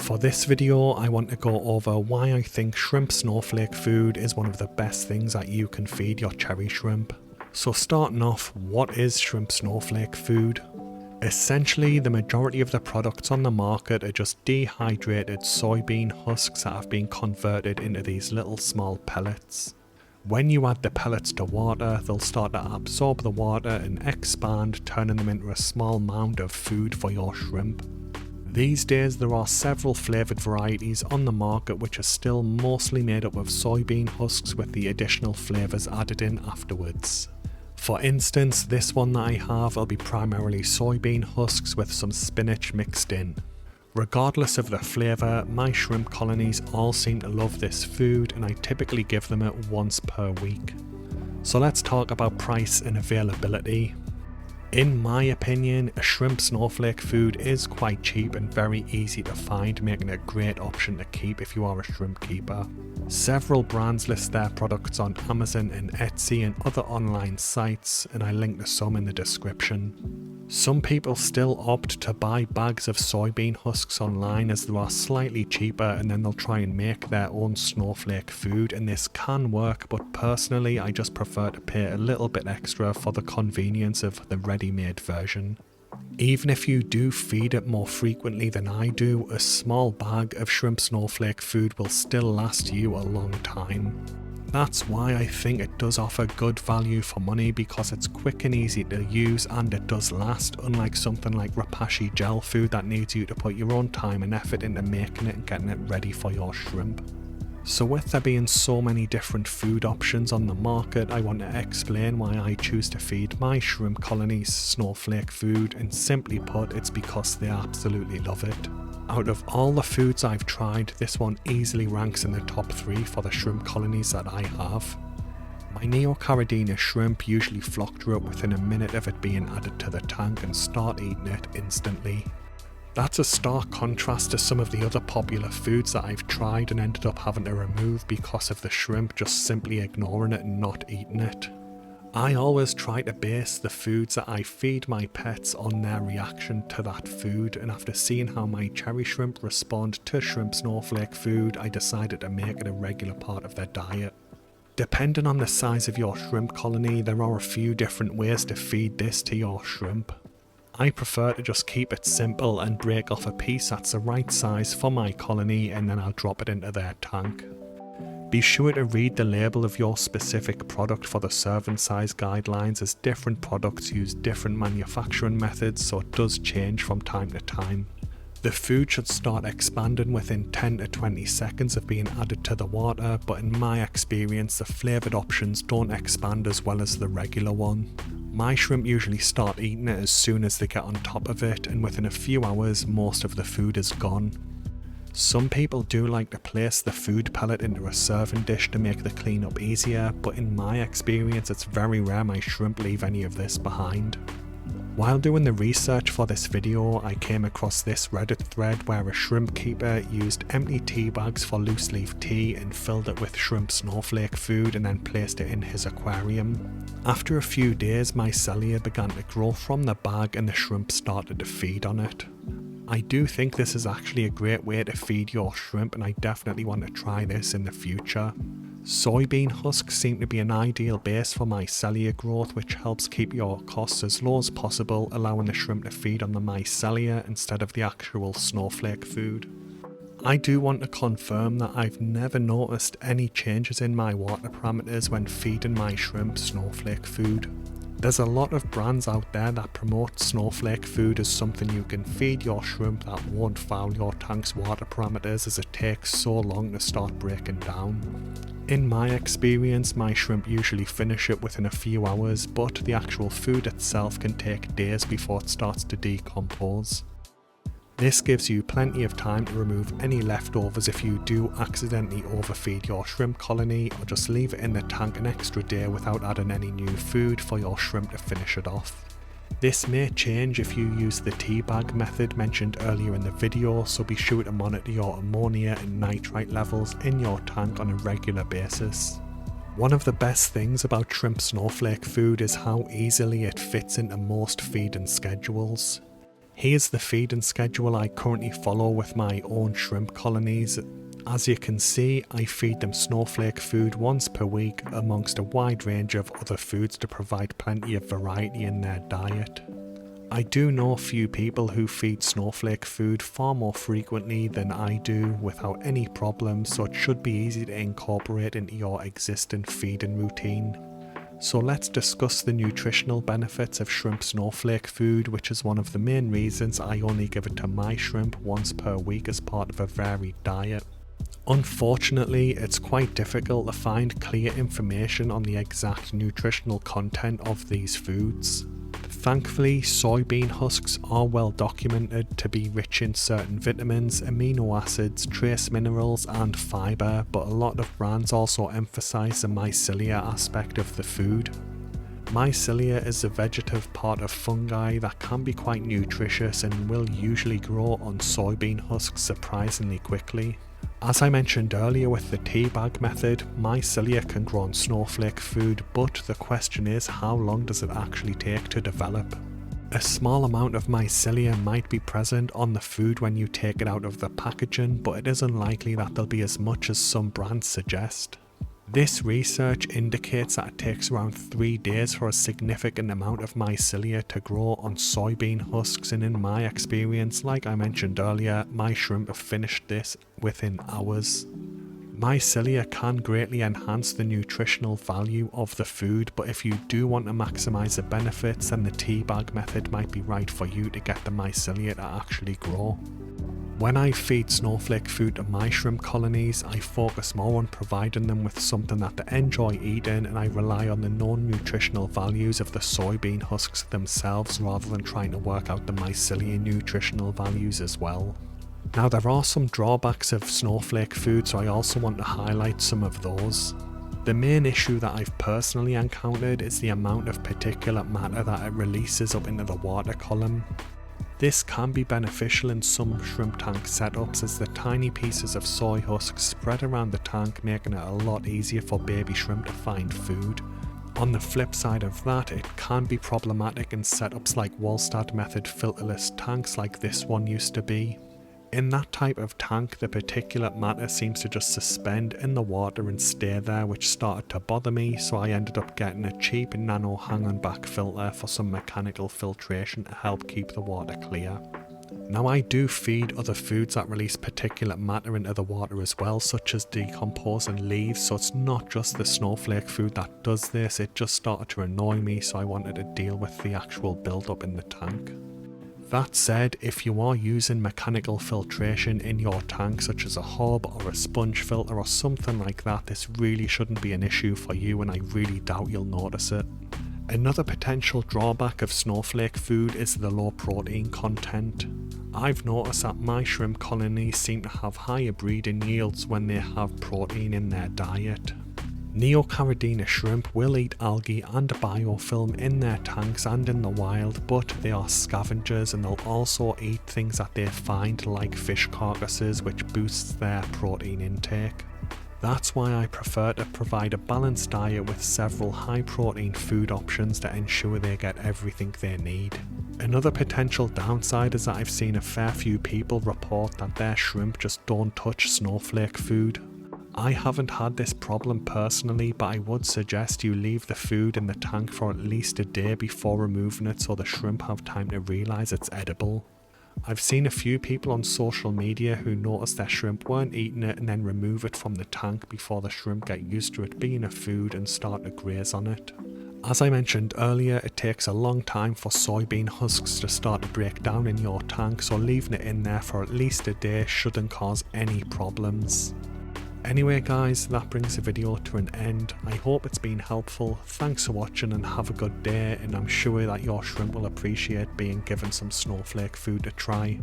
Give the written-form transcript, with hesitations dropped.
For this video, I want to go over why I think shrimp snowflake food is one of the best things that you can feed your cherry shrimp. So starting off, what is shrimp snowflake food? Essentially, the majority of the products on the market are just dehydrated soybean husks that have been converted into these little small pellets. When you add the pellets to water, they'll start to absorb the water and expand, turning them into a small mound of food for your shrimp. These days there are several flavoured varieties on the market which are still mostly made up of soybean husks with the additional flavours added in afterwards. For instance, this one that I have will be primarily soybean husks with some spinach mixed in. Regardless of the flavour, my shrimp colonies all seem to love this food and I typically give them it once per week. So let's talk about price and availability. In my opinion, a shrimp snowflake food is quite cheap and very easy to find, making it a great option to keep if you are a shrimp keeper. Several brands list their products on Amazon and Etsy and other online sites, and I link to some in the description. Some people still opt to buy bags of soybean husks online as they are slightly cheaper, and then they'll try and make their own snowflake food, and this can work, but personally I just prefer to pay a little bit extra for the convenience of the ready-made version. Even if you do feed it more frequently than I do, a small bag of shrimp snowflake food will still last you a long time. That's why I think it does offer good value for money, because it's quick and easy to use and it does last, unlike something like Rapashi gel food that needs you to put your own time and effort into making it and getting it ready for your shrimp. So with there being so many different food options on the market, I want to explain why I choose to feed my shrimp colonies snowflake food, and simply put, it's because they absolutely love it. Out of all the foods I've tried, this one easily ranks in the top 3 for the shrimp colonies that I have. My Neocaridina shrimp usually flock to it within a minute of it being added to the tank and start eating it instantly. That's a stark contrast to some of the other popular foods that I've tried and ended up having to remove because of the shrimp just simply ignoring it and not eating it. I always try to base the foods that I feed my pets on their reaction to that food, and after seeing how my cherry shrimp respond to shrimp snowflake food, I decided to make it a regular part of their diet. Depending on the size of your shrimp colony, there are a few different ways to feed this to your shrimp. I prefer to just keep it simple and break off a piece that's the right size for my colony, and then I'll drop it into their tank. Be sure to read the label of your specific product for the serving size guidelines, as different products use different manufacturing methods, so it does change from time to time. The food should start expanding within 10 to 20 seconds of being added to the water, but in my experience the flavoured options don't expand as well as the regular one. My shrimp usually start eating it as soon as they get on top of it, and within a few hours most of the food is gone. Some people do like to place the food pellet into a serving dish to make the cleanup easier, but in my experience it's very rare my shrimp leave any of this behind. While doing the research for this video, I came across this Reddit thread where a shrimp keeper used empty tea bags for loose leaf tea and filled it with shrimp snowflake food and then placed it in his aquarium. After a few days, mycelia began to grow from the bag and the shrimp started to feed on it. I do think this is actually a great way to feed your shrimp, and I definitely want to try this in the future. Soybean husks seem to be an ideal base for mycelia growth, which helps keep your costs as low as possible, allowing the shrimp to feed on the mycelia instead of the actual snowflake food. I do want to confirm that I've never noticed any changes in my water parameters when feeding my shrimp snowflake food. There's a lot of brands out there that promote snowflake food as something you can feed your shrimp that won't foul your tank's water parameters, as it takes so long to start breaking down. In my experience, my shrimp usually finish it within a few hours, but the actual food itself can take days before it starts to decompose. This gives you plenty of time to remove any leftovers if you do accidentally overfeed your shrimp colony, or just leave it in the tank an extra day without adding any new food for your shrimp to finish it off. This may change if you use the tea bag method mentioned earlier in the video, so be sure to monitor your ammonia and nitrite levels in your tank on a regular basis. One of the best things about shrimp snowflake food is how easily it fits into most feeding schedules. Here's the feeding schedule I currently follow with my own shrimp colonies. As you can see, I feed them snowflake food once per week amongst a wide range of other foods to provide plenty of variety in their diet. I do know a few people who feed snowflake food far more frequently than I do without any problems, so it should be easy to incorporate into your existing feeding routine. So let's discuss the nutritional benefits of shrimp snowflake food, which is one of the main reasons I only give it to my shrimp once per week as part of a varied diet. Unfortunately, it's quite difficult to find clear information on the exact nutritional content of these foods. Thankfully, soybean husks are well documented to be rich in certain vitamins, amino acids, trace minerals and fibre, but a lot of brands also emphasise the mycelia aspect of the food. Mycelia is a vegetative part of fungi that can be quite nutritious and will usually grow on soybean husks surprisingly quickly. As I mentioned earlier with the tea bag method, mycelia can grow on snowflake food, but the question is, how long does it actually take to develop? A small amount of mycelia might be present on the food when you take it out of the packaging, but it is unlikely that there'll be as much as some brands suggest. This research indicates that it takes around 3 days for a significant amount of mycelia to grow on soybean husks, and in my experience, like I mentioned earlier, my shrimp have finished this within hours. Mycelia can greatly enhance the nutritional value of the food, but if you do want to maximise the benefits, then the tea bag method might be right for you to get the mycelia to actually grow. When I feed snowflake food to my shrimp colonies, I focus more on providing them with something that they enjoy eating, and I rely on the known nutritional values of the soybean husks themselves rather than trying to work out the mycelia nutritional values as well. Now, there are some drawbacks of snowflake food, so I also want to highlight some of those. The main issue that I've personally encountered is the amount of particulate matter that it releases up into the water column. This can be beneficial in some shrimp tank setups, as the tiny pieces of soy husks spread around the tank, making it a lot easier for baby shrimp to find food. On the flip side of that, it can be problematic in setups like Wallstad method filterless tanks like this one used to be. In that type of tank, the particulate matter seems to just suspend in the water and stay there, which started to bother me, so I ended up getting a cheap nano hang-on back filter for some mechanical filtration to help keep the water clear. Now, I do feed other foods that release particulate matter into the water as well, such as decomposing leaves, so it's not just the snowflake food that does this. It just started to annoy me, so I wanted to deal with the actual build-up in the tank. That said, if you are using mechanical filtration in your tank, such as a hob or a sponge filter or something like that, this really shouldn't be an issue for you, and I really doubt you'll notice it. Another potential drawback of snowflake food is the low protein content. I've noticed that my shrimp colonies seem to have higher breeding yields when they have protein in their diet. Neocaridina shrimp will eat algae and biofilm in their tanks and in the wild, but they are scavengers and they'll also eat things that they find like fish carcasses, which boosts their protein intake. That's why I prefer to provide a balanced diet with several high protein food options to ensure they get everything they need. Another potential downside is that I've seen a fair few people report that their shrimp just don't touch snowflake food. I haven't had this problem personally, but I would suggest you leave the food in the tank for at least a day before removing it so the shrimp have time to realise it's edible. I've seen a few people on social media who noticed their shrimp weren't eating it and then remove it from the tank before the shrimp get used to it being a food and start to graze on it. As I mentioned earlier, it takes a long time for soybean husks to start to break down in your tank, so leaving it in there for at least a day shouldn't cause any problems. Anyway guys, that brings the video to an end. I hope it's been helpful. Thanks for watching and have a good day, and I'm sure that your shrimp will appreciate being given some snowflake food to try.